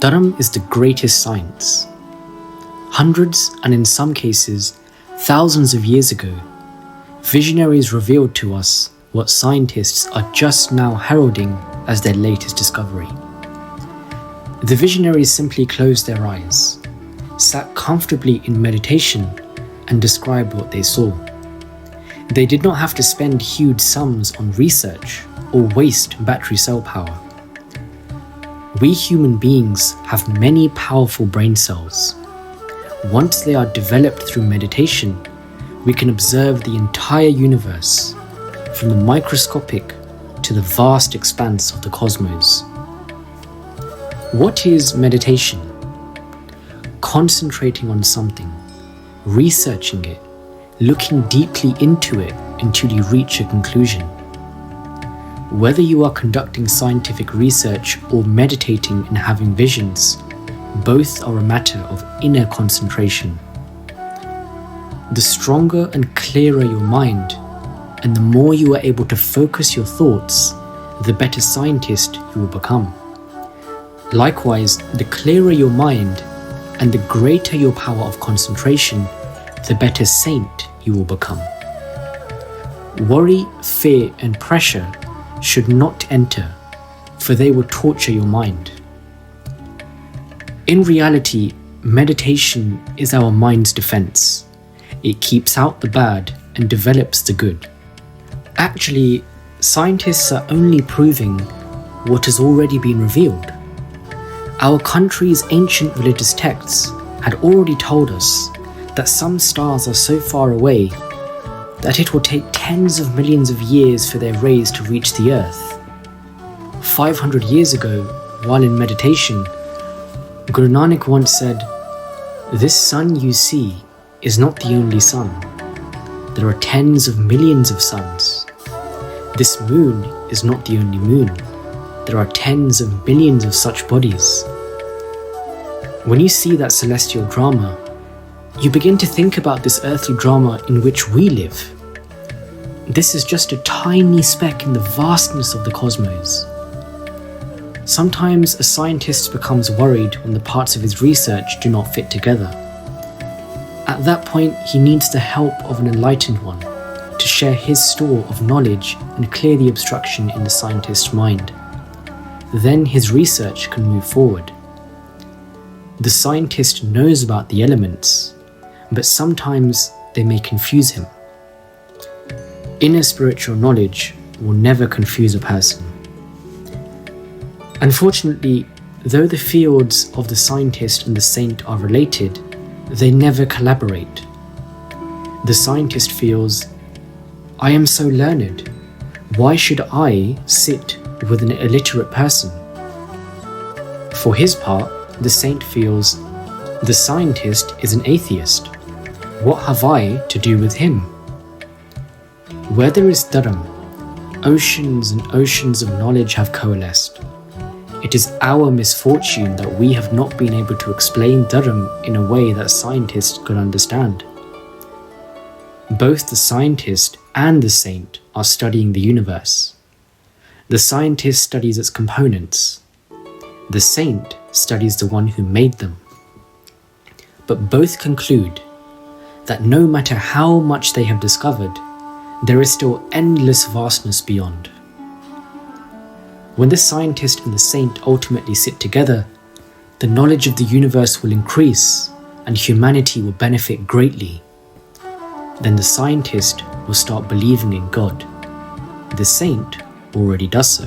Dharam is the greatest science. Hundreds, and in some cases, thousands of years ago, visionaries revealed to us what scientists are just now heralding as their latest discovery. The visionaries simply closed their eyes, sat comfortably in meditation, and described what they saw. They did not have to spend huge sums on research or waste battery cell power. We human beings have many powerful brain cells. Once they are developed through meditation, we can observe the entire universe, from the microscopic to the vast expanse of the cosmos. What is meditation? Concentrating on something, researching it, looking deeply into it until you reach a conclusion. Whether you are conducting scientific research or meditating and having visions, both are a matter of inner concentration. The stronger and clearer your mind, and the more you are able to focus your thoughts, the better scientist you will become. Likewise, the clearer your mind and the greater your power of concentration, the better saint you will become. Worry, fear, and pressure should not enter, for they will torture your mind. In reality, meditation is our mind's defense. It keeps out the bad and develops the good. Actually, scientists are only proving what has already been revealed. Our country's ancient religious texts had already told us that some stars are so far away that it will take tens of millions of years for their rays to reach the earth. 500 years ago, while in meditation, Guru Nanak once said, "This sun you see is not the only sun. There are tens of millions of suns. This moon is not the only moon. There are tens of billions of such bodies." When you see that celestial drama, you begin to think about this earthly drama in which we live. This is just a tiny speck in the vastness of the cosmos. Sometimes a scientist becomes worried when the parts of his research do not fit together. At that point, he needs the help of an enlightened one to share his store of knowledge and clear the obstruction in the scientist's mind. Then his research can move forward. The scientist knows about the elements, but sometimes they may confuse him. Inner spiritual knowledge will never confuse a person. Unfortunately, though the fields of the scientist and the saint are related, they never collaborate. The scientist feels, "I am so learned. Why should I sit with an illiterate person?" For his part, the saint feels, "The scientist is an atheist. What have I to do with him?" Where there is Dharam, oceans and oceans of knowledge have coalesced. It is our misfortune that we have not been able to explain Dharam in a way that scientists could understand. Both the scientist and the saint are studying the universe. The scientist studies its components. The saint studies the one who made them. But both conclude that no matter how much they have discovered, there is still endless vastness beyond. When the scientist and the saint ultimately sit together, the knowledge of the universe will increase and humanity will benefit greatly. Then the scientist will start believing in God. The saint already does so.